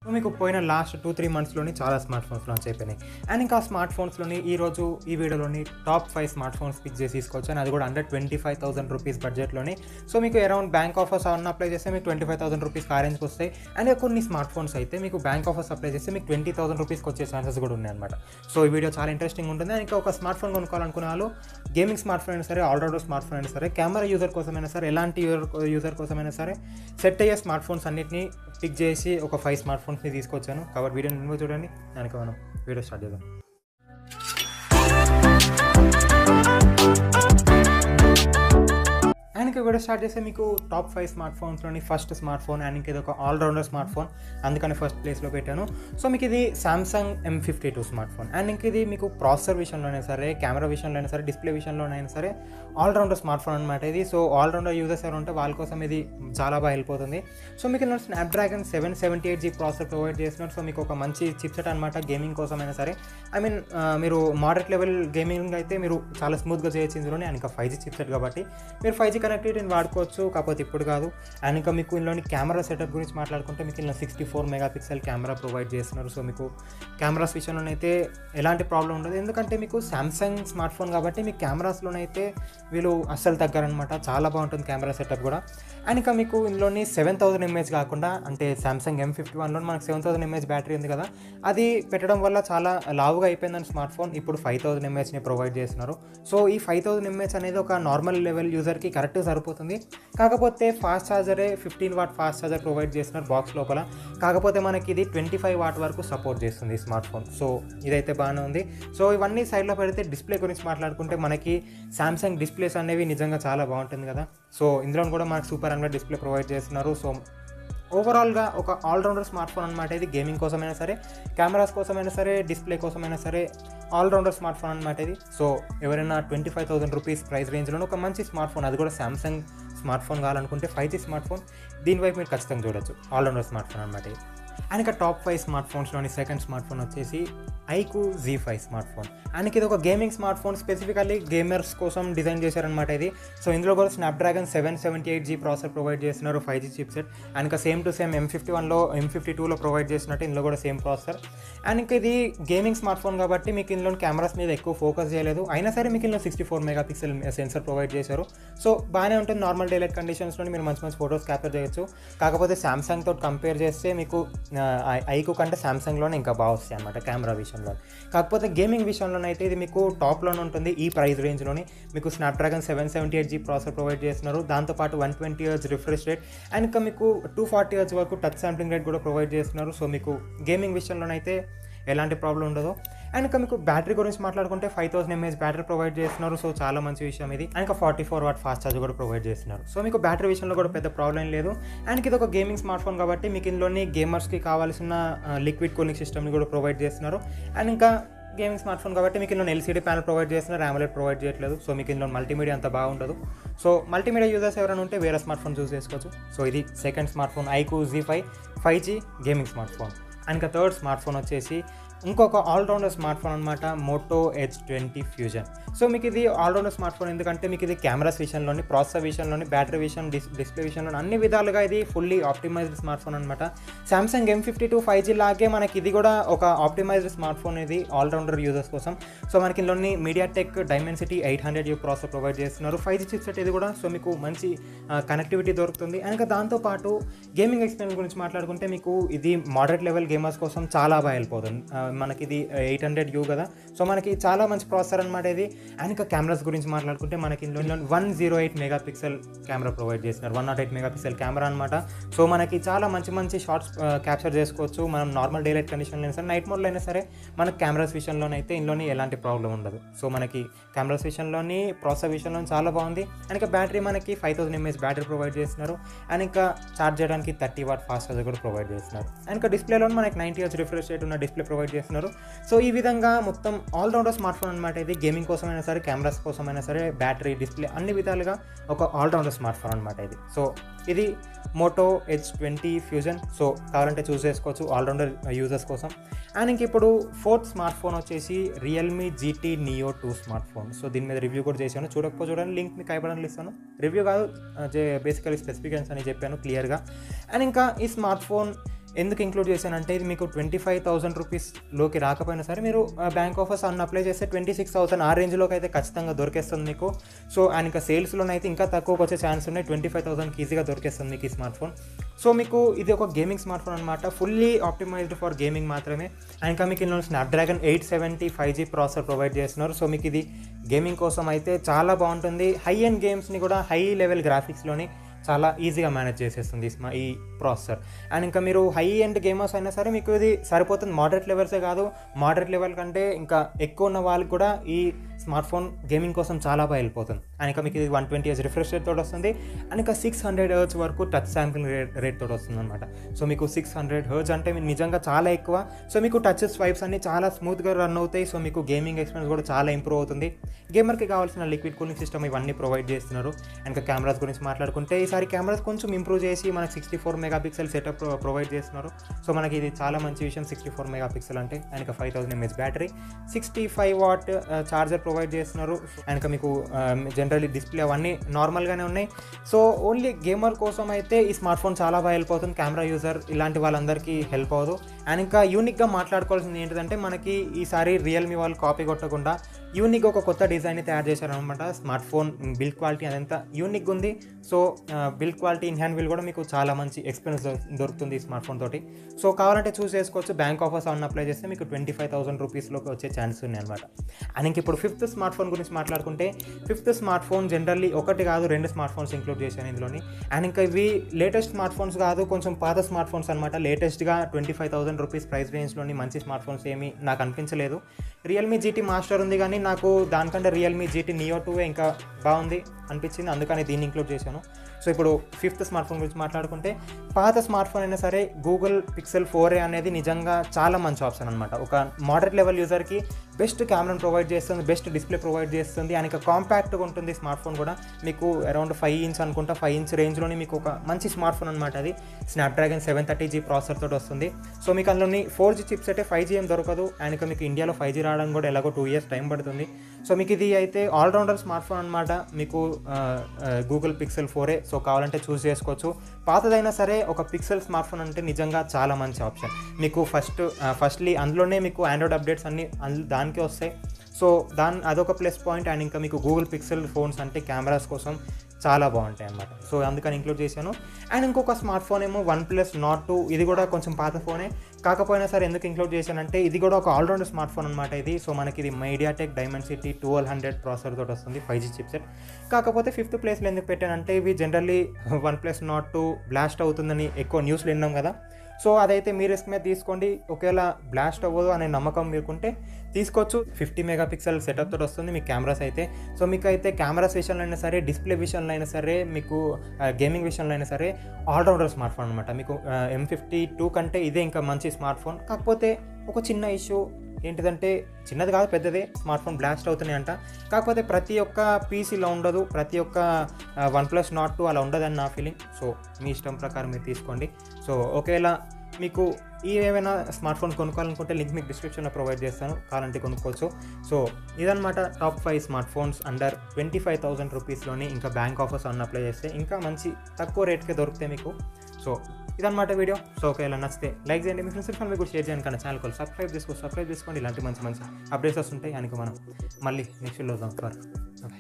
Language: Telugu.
సో మీకు పోయిన లాస్ట్ 2-3 మంత్స్‌లోని చాలా స్మార్ట్ ఫోన్స్ లాంచ్ అయిపోయినాయి. అండ్ ఇంకా స్మార్ట్ ఫోన్స్‌లోని ఈరోజు ఈ వీడియోలోని టాప్ 5 స్మార్ట్ ఫోన్స్ పిక్ చేసి తీసుకొచ్చాను. అది కూడా అండర్ 25,000 రూపీస్ బడ్జెట్‌లోని. సో మీకు అరౌండ్ బ్యాంక్ ఆఫర్స్ ఏమన్నా అప్లై చేస్తే మీకు 25,000 రూపీస్‌కి ఆ రేంజ్‌కి వస్తాయి. అండ్ కొన్ని స్మార్ట్ ఫోన్స్ అయితే మీకు బ్యాంక్ ఆఫర్స్ అప్లై చేస్తే మీకు 20,000 రూపీస్‌కి వచ్చే ఛాన్సెస్ కూడా ఉన్నాయన్నమాట. సో ఈ వీడియో చాలా ఇంట్రెస్టింగ్ ఉంటుంది. అండ్ ఇంకా ఒక స్మార్ట్ ఫోన్ కొనుక్కోవాలనుకునే వాళ్ళు గేమింగ్ స్మార్ట్ ఫోన్ అయినా సరే, ఆల్రౌండర్ స్మార్ట్ ఫోన్ అయినా సరే, కెమెరా యూజర్ కోసమైనా సరే, ఎలాంటి యూజర్ కోసమైనా సరే సెట్ అయ్యే స్మార్ట్ ఫోన్స్ అన్నిటిని పిక్ చేసి ఒక 5 స్మార్ట్ ఫోన్స్‌ని తీసుకొచ్చాను. కాబట్టి వీడియోని చూడండి. దానికి మనం వీడియో స్టార్ట్ చేద్దాం. అండ్ ఇంకా వీడియో స్టార్ట్ చేస్తే మీకు టాప్ 5 స్మార్ట్ ఫోన్స్‌లోని ఫస్ట్ స్మార్ట్ ఫోన్ అండ్ ఇది ఒక ఆల్రౌండర్ స్మార్ట్ ఫోన్, అందుకని ఫస్ట్ ప్లేస్లో పెట్టాను. సో మీకు ఇది Samsung M52 smart phone. And ఇంక ఇది మీకు ప్రాసెసర్ విషయంలోనైనా సరే, కెమెరా విషయంలో అయినా సరే, డిస్ప్లే విషయంలోనైనా సరే ఆల్రౌండర్ స్మార్ట్ ఫోన్ అనమాట ఇది. సో ఆల్రౌండర్ యూజర్స్ ఎవరు ఉంటే వాళ్ళ కోసం ఇది చాలా బాగా హెల్ప్ అవుతుంది. సో మీకు ఇలా స్నాప్డ్రాగన్ 778G ప్రాసెసర్ ప్రొవైడ్ చేస్తున్నారు. సో మీకు ఒక మంచి చిప్సెట్ అనమాట గేమింగ్ కోసమైనా సరే. ఐ మీన్ మీరు మోడరేట్ లెవెల్ గేమింగ్ అయితే మీరు చాలా స్మూత్గా చేయొచ్చు ఇందులోనే. అండ్ ఇంకా 5G చిప్సెట్ కాబట్టి మీరు 5G కనెక్టివిటీని వాడుకోవచ్చు, కాకపోతే ఇప్పుడు కాదు. అండ్ ఇంకా మీకు ఇందులోని కెమెరా సెటప్ గురించి మాట్లాడుకుంటే మీకు ఇలా 64 మెగాపిక్సెల్ కెమెరా ప్రొవైడ్ చేస్తున్నారు. సో మీకు కెమెరాస్ విషయంలోనైతే ఎలాంటి ప్రాబ్లం ఉండదు, ఎందుకంటే మీకు సామ్సంగ్ స్మార్ట్ ఫోన్ కాబట్టి మీకు కెమెరాస్లోనైతే వీళ్ళు అస్సలు తగ్గారనమాట. చాలా బాగుంటుంది కెమెరా సెటప్ కూడా. అండ్ ఇంకా మీకు ఇందులోని 7000 mAh కాకుండా, అంటే సామ్సంగ్ M51లో మనకు 7000 mAh బ్యాటరీ ఉంది కదా, అది పెట్టడం వల్ల చాలా లావుగా అయిపోయిందని స్మార్ట్ ఫోన్. ఇప్పుడు 5000 mAhని ప్రొవైడ్ చేస్తున్నారు. సో ఈ 5000 mAh అనేది ఒక నార్మల్ లెవెల్ యూజర్కి కరెక్ట్గా సరిపోతుంది. కాకపోతే ఫాస్ట్ ఛార్జరే 15 వాట్ ఫాస్ట్ ఛార్జర్ ప్రొవైడ్ చేస్తున్నారు బాక్స్ లోపల. కాకపోతే మనకి ఇది 25 వాట్ వరకు సపోర్ట్ చేస్తుంది ఈ స్మార్ట్ ఫోన్. సో ఇదైతే బాగానే ఉంది. సో ఇవన్నీ సైడ్లో పెడితే డిస్ప్లే గురించి మాట్లాడుకుంటే మనకి సామ్సంగ్ డిస్ప్లేస్ అనేవి నిజంగా చాలా బాగుంటుంది కదా. సో ఇందులో కూడా మనకు సూపర్ AMOLED డిస్ప్లే ప్రొవైడ్ చేస్తున్నారు. సో ఓవరాల్గా ఒక ఆల్రౌండర్ స్మార్ట్ ఫోన్ అనమాట ఇది. గేమింగ్ కోసమైనా సరే, కెమెరాస్ కోసమైనా సరే, డిస్ప్లే కోసమైనా సరే ఆల్రౌండర్ స్మార్ట్ ఫోన్ అనమాట ఇది. సో ఎవరైనా 25,000 రూపీస్ ప్రైస్ రేంజ్లో ఒక మంచి స్మార్ట్ ఫోన్, అది కూడా సామ్సంగ్ స్మార్ట్ ఫోన్ కావాలనుకుంటే 5G స్మార్ట్ ఫోన్, దీనివైపు మీరు ఖచ్చితంగా చూడొచ్చు. ఆల్రౌండర్ స్మార్ట్ ఫోన్ అనమాట ఇది. అండ్ ఇక టాప్ 5 స్మార్ట్ ఫోన్స్లోని సెకండ్ స్మార్ట్ ఫోన్ వచ్చేసి iQOO Z5 smart phone. And ఇది ఒక gaming smart phone, specifically gamers కోసం డిజైన్ చేశారనమాట ఇది. సో ఇందులో కూడా స్నాప్డ్రాగన్ 778G ప్రాసెసర్ ప్రొవైడ్ చేస్తున్నారు, 5G చిప్సెట్. అండ్ ఇంకా సేమ్ టు సేమ్ M52లో ప్రొవైడ్ చేసినట్టు ఇందులో కూడా సేమ్ ప్రాసెసర్. అండ్ ఇంకా ఇది గేమింగ్ స్మార్ట్ ఫోన్ కాబట్టి మీకు ఇందులో కెమెరాస్ మీద ఎక్కువ ఫోకస్ చేయలేదు, అయినా సరే మీకు ఇందులో 64 మెగాపిక్సెల్ సెన్సర్ ప్రొవైడ్ చేశారు. సో బాగానే ఉంటుంది. నార్మల్ డేలైట్ కండిషన్స్లో మీరు మంచి మంచి ఫొటోస్ క్యాప్చర్ చేయొచ్చు. కాకపోతే సామ్సంగ్ తోటి కంపేర్ చేస్తే మీకు iQOO కంటే సామ్సంగ్లోనే ఇంకా బాగా వస్తాయి అనమాట కెమెరా విషయంలో. కాకపోతే గేమింగ్ విషయంలోనైతే ఇది మీకు టాప్లోనే ఉంటుంది. ఈ ప్రైస్ రేంజ్లోని మీకు స్నాప్డ్రాగన్ 778G ప్రాసెసర్ ప్రొవైడ్ చేస్తున్నారు, దాంతోపాటు 120Hz రిఫ్రెష్ రేట్, అండ్ ఇంకా మీకు 240Hz వరకు టచ్ శాంప్లింగ్ రేట్ కూడా ప్రొవైడ్ చేస్తున్నారు. సో మీకు గేమింగ్ విషయంలోనైతే ఎలాంటి ప్రాబ్లం ఉండదు. అండ్ ఇంకా మీకు బ్యాటరీ గురించి మాట్లాడుకుంటే 5000 mAh బ్యాటరీ ప్రొవైడ్ చేస్తున్నారు. సో చాలా మంచి విషయం ఇది. అండ్ ఇంకా 44 వాట్ ఫాస్ట్ ఛార్జ్ కూడా ప్రొవైడ్ చేస్తున్నారు. సో మీకు బ్యాటరీ విషయంలో కూడా పెద్ద ప్రాబ్లం లేదు. అండ్ ఇది ఒక గేమింగ్ స్మార్ట్ ఫోన్ కాబట్టి మీకు ఇందులోని గేమర్స్కి కావాల్సిన లిక్విడ్ కూలింగ్ సిస్టమ్ని కూడా ప్రొవైడ్ చేస్తున్నారు. అండ్ ఇంకా గేమింగ్ స్మార్ట్ ఫోన్ కాబట్టి మీకు ఇందులో LCD ప్యానల్ ప్రొవైడ్ చేస్తున్నారు, AMOLED ప్రొవైడ్ చేయట్లేదు. సో మీకు ఇందులో మల్టీమీడియా అంత బాగుండదు. సో మల్టీమీడియా యూజర్స్ ఎవరైనా ఉంటే వేరే స్మార్ట్ ఫోన్ చూస్ చేసుకోవచ్చు. సో ఇది second smart phone iQOO Z5 5G gaming smart phone. And ఇంకా థర్డ్ స్మార్ట్ ఫోన్ వచ్చేసి ఇంకొక ఆల్రౌండర్ స్మార్ట్ ఫోన్ అనమాట, Moto H20 Fusion. సో మీకు ఇది ఆల్రౌండర్ స్మార్ట్ ఫోన్ ఎందుకంటే మీకు ఇది కెమెరాస్ విషయంలోని, ప్రాసెసర్ విషయంలోని, బ్యాటరీ విషయం, డిస్ప్లే విషయంలో అన్ని విధాలుగా ఇది ఫుల్లీ ఆప్టిమైజ్డ్ స్మార్ట్ ఫోన్ అనమాట. సామ్సంగ్ M52 5G లాగే మనకి ఇది కూడా ఒక ఆప్టిమైజ్డ్ స్మార్ట్ ఫోన్ ఇది ఆల్రౌండర్ యూజర్స్ కోసం. సో మనకి ఇందులోని MediaTek Dimensity 800U processor provide చేస్తున్నారు, 5G చిప్సెట్ ఇది కూడా. సో మీకు మంచి కనెక్టివిటీ దొరుకుతుంది. అండ్ ఇంకా దాంతోపాటు గేమింగ్ ఎక్స్పీరియన్స్ గురించి మాట్లాడుకుంటే మీకు ఇది మోడరేట్ లెవెల్ గేమర్స్ కోసం చాలా బాగా వెళ్ళిపోతుంది. మనకి ఇది 800U కదా, సో మనకి చాలా మంచి ప్రాసెసర్ అనమాట ఇది. అండ్ ఇంకా కెమెరాస్ గురించి మాట్లాడుకుంటే మనకి ఇందులో 108 మెగాపిక్సెల్ కెమెరా ప్రొవైడ్ చేస్తున్నారు, 108 మెగాపిక్సెల్ కెమెరా అనమాట. సో మనకి చాలా మంచి మంచి షార్ట్స్ క్యాప్చర్ చేసుకోవచ్చు. మనం నార్మల్ డేలైట్ కండిషన్లో అయినా సరే, నైట్ మోడ్లో అయినా సరే మనకి కెమెరాస్ విషయంలోనైతే ఇందులోని ఎలాంటి ప్రాబ్లం ఉండదు. సో మనకి కెమెరాస్ విషయంలోని, ప్రాసెసర్ విషయంలో చాలా బాగుంది. అండ్ ఇంకా బ్యాటరీ మనకి 5000 mAh బ్యాటరీ ప్రొవైడ్ చేస్తున్నారు. అండ్ ఇంకా ఛార్జ్ చేయడానికి 30 వాట్ ఫాస్ట్ ఛార్జర్ కూడా ప్రొవైడ్ చేస్తున్నారు. అండ్ ఇంకా డిస్ప్లేలో మనకి 90Hz రిఫ్రెష్ రేట్ ఉన్న డిస్ప్లే ప్రొవైడ్ చేస్తున్నారు. సో ఈ విధంగా మొత్తం ఆల్రౌండర్ స్మార్ట్ ఫోన్ అనమాట ఇది. గేమింగ్ కోసమైనా సరే, కెమెరాస్ కోసమైనా సరే, బ్యాటరీ, డిస్ప్లే అన్ని విధాలుగా ఒక ఆల్రౌండర్ స్మార్ట్ ఫోన్ అనమాట ఇది. సో ఇది Moto H20 Fusion. సో కావాలంటే చూస్ చేసుకోవచ్చు ఆల్రౌండర్ యూజర్స్ కోసం. అండ్ ఇంక ఇప్పుడు ఫోర్త్ స్మార్ట్ ఫోన్ వచ్చేసి Realme GT Neo 2 smart phone. So దీని మీద రివ్యూ కూడా చేశాను, చూడకపోతే చూడండి, లింక్ మీకు ఐబటన్లో ఇస్తాను. రివ్యూ కాదు, బేసికలీ స్పెసిఫికేషన్స్ అని చెప్పాను క్లియర్గా. అండ్ ఇంకా ఈ స్మార్ట్ ఫోన్ ఎందుకు ఇంక్లూడ్ చేశానంటే ఇది మీకు 25,000 రూపీస్లోకి రాకపోయినా సరే మీరు బ్యాంక్ ఆఫర్స్ అన్న అప్లై చేస్తే 26,000 ఆ రేంజ్లోకి అయితే ఖచ్చితంగా దొరికేస్తుంది మీకు. సో అండ్ ఇంకా సేల్స్లోనైతే ఇంకా తక్కువకి వచ్చే ఛాన్స్ ఉన్నాయి. 25,000కి ఈజీగా దొరికేస్తుంది మీకు ఈ స్మార్ట్ ఫోన్. సో మీకు ఇది ఒక గేమింగ్ స్మార్ట్ ఫోన్ అనమాట, ఫుల్లీ ఆప్టిమైజ్డ్ ఫర్ గేమింగ్ మాత్రమే. అండ్ ఇంకా మీకు ఇందులో స్నాప్డ్రాగన్ 870 5G ప్రాసెసర్ ప్రొవైడ్ చేస్తున్నారు. సో మీకు ఇది గేమింగ్ కోసం అయితే చాలా బాగుంటుంది. హై ఎండ్ గేమ్స్ని కూడా హై లెవెల్ గ్రాఫిక్స్లోని చాలా ఈజీగా మేనేజ్ చేసేస్తుంది ఈ ప్రాసెసర్. అండ్ ఇంకా మీరు హై ఎండ్ గేమర్స్ అయినా సరే మీకు ఇది సరిపోతుంది. మోడరేట్ లెవెల్సే కాదు, మోడరేట్ లెవెల్ కంటే ఇంకా ఎక్కువ ఉన్న వాళ్ళకి కూడా ఈ స్మార్ట్ ఫోన్ గేమింగ్ కోసం చాలా బాగా వెళ్ళిపోతుంది. అండ్ ఇంకా మీకు ఇది 120Hz రిఫ్రెష్ రేట్ తోటి వస్తుంది. అండ్ ఇంకా 600 Hz వరకు టచ్ శాంప్లింగ్ రేట్ తోటి వస్తుంది అనమాట. సో మీకు 600 Hz అంటే నిజంగా చాలా ఎక్కువ. సో మీకు టచ్ స్వైప్స్ అన్ని చాలా స్మూత్గా రన్ అవుతాయి. సో మీకు గేమింగ్ ఎక్స్పీరియన్స్ కూడా చాలా ఇంప్రూవ్ అవుతుంది. గేమర్కి కావాల్సిన లిక్విడ్ కూలింగ్ సిస్టమ్ ఇవన్నీ ప్రొవైడ్ చేస్తున్నారు. ఇంకా కెమెరాస్ గురించి మాట్లాడుకుంటే ఈసారి కెమెరాస్ కొంచెం ఇంప్రూవ్ చేసి మనకి 64 మెగాపిక్సెల్ సెటప్ ప్రొవైడ్ చేస్తున్నారు. సో మనకి ఇది చాలా మంచి విషయం. 64 మెగాపిక్సెల్ అంటే అండ్ ఇంకా 5000 mAh battery, 65 what charger provide చేస్తున్నారు. అండ్ ఇంకా మీకు జనరల్లీ డిస్ప్లే అవన్నీ నార్మల్గానే ఉన్నాయి. సో ఓన్లీ గేమర్ కోసం అయితే ఈ స్మార్ట్ ఫోన్ చాలా బాగా హెల్ప్ అవుతుంది. కెమెరా యూజర్ ఇలాంటి వాళ్ళందరికీ హెల్ప్ అవ్వదు. అండ్ ఇంకా యూనిక్గా మాట్లాడుకోవాల్సింది ఏంటంటే మనకి ఈసారి రియల్మీ వాళ్ళు కాపీ కొట్టకుండా యూనిక్గా ఒక కొత్త డిజైన్ని తయారు చేశారనమాట. స్మార్ట్ ఫోన్ బిల్డ్ క్వాలిటీ అదంతా యూనిక్గా ఉంది. So build quality in hand will కూడా మీకు చాలా మంచి ఎక్స్పీరియన్స్ దొరుకుతుంది ఈ స్మార్ట్ ఫోన్ తోటి. సో కావాలంటే చూస్ చేసుకోవచ్చు. బ్యాంక్ ఆఫర్స్ అన్న అప్లై చేస్తే మీకు 25,000 రూపీస్లోకి వచ్చే ఛాన్స్ ఉన్నాయి అనమాట. అండ్ ఇంక ఇప్పుడు 5th స్మార్ట్ ఫోన్ గురించి మాట్లాడుకుంటే 5th స్మార్ట్ ఫోన్ జనరల్లీ ఒకటి కాదు 2 స్మార్ట్ ఫోన్స్ ఇంక్లూడ్ చేశాను ఇందులోని. అండ్ ఇంకా ఇవి లేటెస్ట్ స్మార్ట్ ఫోన్స్ కాదు, కొంచెం పాత స్మార్ట్ ఫోన్స్ అనమాట. లేటెస్ట్గా 25,000 రూపీస్ ప్రైస్ రేంజ్లోని మంచి స్మార్ట్ ఫోన్స్ ఏమీ నాకు అనిపించలేదు. రియల్మీ జీటీ మాస్టర్ ఉంది కానీ నాకు దానికంటే రియల్మీ జీటీ నియో 2 ఇంకా బాగుంది అనిపించింది, అందుకని దీన్ని ఇంక్లూడ్ చేశాను. సో ఇప్పుడు 5th స్మార్ట్ ఫోన్ గురించి మాట్లాడుకుంటే పాత స్మార్ట్ ఫోన్ అయినా సరే గూగుల్ పిక్సెల్ 4a అనేది నిజంగా చాలా మంచి ఆప్షన్ అనమాట. ఒక మోడరేట్ లెవెల్ యూజర్కి బెస్ట్ కెమెరాను ప్రొవైడ్ చేస్తుంది, బెస్ట్ డిస్ప్లే ప్రొవైడ్ చేస్తుంది. అండ్ ఇంకా కాంపాక్ట్గా ఉంటుంది స్మార్ట్ ఫోన్ కూడా. మీకు అరౌండ్ 5 ఇంచ్ అనుకుంటా, 5 ఇంచ్ రేంజ్లోని మీకు ఒక మంచి స్మార్ట్ ఫోన్ అనమాట. అది స్నాప్డ్రాగన్ 730G ప్రాసెసర్ తోటి వస్తుంది. సో మీకు అందులోని 4G చిప్ సెట్ 5G ఏం దొరకదు. అండ్ ఇంకా మీకు ఇండియాలో 5G రావడానికి కూడా ఎలాగో 2 years టైం పడుతుంది. సో మీకు ఇది అయితే ఆల్రౌండర్ స్మార్ట్ ఫోన్ అనమాట. మీకు గూగుల్ పిక్సెల్ 4a. సో కావాలంటే చూస్ చేసుకోవచ్చు. పాతదైనా సరే ఒక పిక్సెల్ స్మార్ట్ ఫోన్ అంటే నిజంగా చాలా మంచి ఆప్షన్. మీకు ఫస్ట్లీ అందులోనే మీకు ఆండ్రాయిడ్ అప్డేట్స్ అన్నీ దానికే వస్తాయి. సో అదొక ప్లస్ పాయింట్. అండ్ ఇంకా మీకు గూగుల్ పిక్సెల్ ఫోన్స్ అంటే కెమెరాస్ కోసం చాలా బాగుంటాయి అన్నమాట. సో అందుకని ఇంక్లూడ్ చేశాను. అండ్ ఇంకొక స్మార్ట్ ఫోన్ ఏమో OnePlus Nord 2. ఇది కూడా కొంచెం పాత ఫోనే కాకపోయినా సరే ఎందుకు ఇంక్లూడ్ చేశానంటే ఇది కూడా ఒక ఆల్రౌండర్ స్మార్ట్ ఫోన్ అనమాట ఇది. సో మనకి ఇది MediaTek Dimensity 1200 ప్రాసెసర్ తోటి వస్తుంది, 5G చిప్సెట్. కాకపోతే 5th ప్లేస్లో ఎందుకు పెట్టానంటే ఇవి జనరల్లీ OnePlus Nord 2 బ్లాస్ట్ అవుతుందని ఎక్కువ న్యూస్లు విన్నాం కదా. సో అదైతే మీ రిస్క్ మీద తీసుకోండి. ఒకవేళ బ్లాస్ట్ అవ్వదు అనే నమ్మకం మీరుకుంటే తీసుకోవచ్చు. 50 మెగాపిక్సెల్ సెటప్ తోటి వస్తుంది మీకు కెమెరాస్ అయితే. సో మీకు అయితే కెమెరాస్ విషయంలో అయినా సరే, డిస్ప్లే విషయంలో అయినా సరే, మీకు గేమింగ్ విషయంలో అయినా సరే ఆల్రౌండర్ స్మార్ట్ ఫోన్ అనమాట. మీకు M52 కంటే ఇదే ఇంకా మంచి స్మార్ట్ ఫోన్. కాకపోతే ఒక చిన్న ఇష్యూ ఏంటిదంటే, చిన్నది కాదు పెద్దదే, స్మార్ట్ ఫోన్ బ్లాస్ట్ అవుతున్నాయి అంట. కాకపోతే ప్రతి ఒక్క పీసీలో ఉండదు, ప్రతి ఒక్క OnePlus Nord 2 అలా ఉండదని నా ఫీలింగ్. సో మీ ఇష్టం ప్రకారం మీరు తీసుకోండి. సో ఒకవేళ మీకు ఏమైనా స్మార్ట్ ఫోన్ కొనుక్కోవాలనుకుంటే లింక్ మీకు డిస్క్రిప్షన్లో ప్రొవైడ్ చేస్తాను, కావాలంటే కొనుక్కోవచ్చు. సో ఇదనమాట టాప్ 5 స్మార్ట్ ఫోన్స్ అండర్ 25,000 రూపీస్లోని. ఇంకా బ్యాంక్ ఆఫర్స్ అన్న అప్లై చేస్తే ఇంకా మంచి తక్కువ రేట్కే దొరుకుతాయి మీకు. సో ఇదన్నమాట వీడియో. సో ఒకవేళ నచ్చితే లైక్ చేయండి, మీ ఫ్రెండ్స్ మీకు షేర్ చేయండి. కానీ ఛానల్ కూడా సబ్స్క్రైబ్ చేసుకోండి. ఇలాంటి మంచి మంచి అప్డేట్స్ వస్తుంటాయి. అందుకు మనం మళ్ళీ నెక్స్ట్ వీడియోలో చూద్దాం. బాయ్.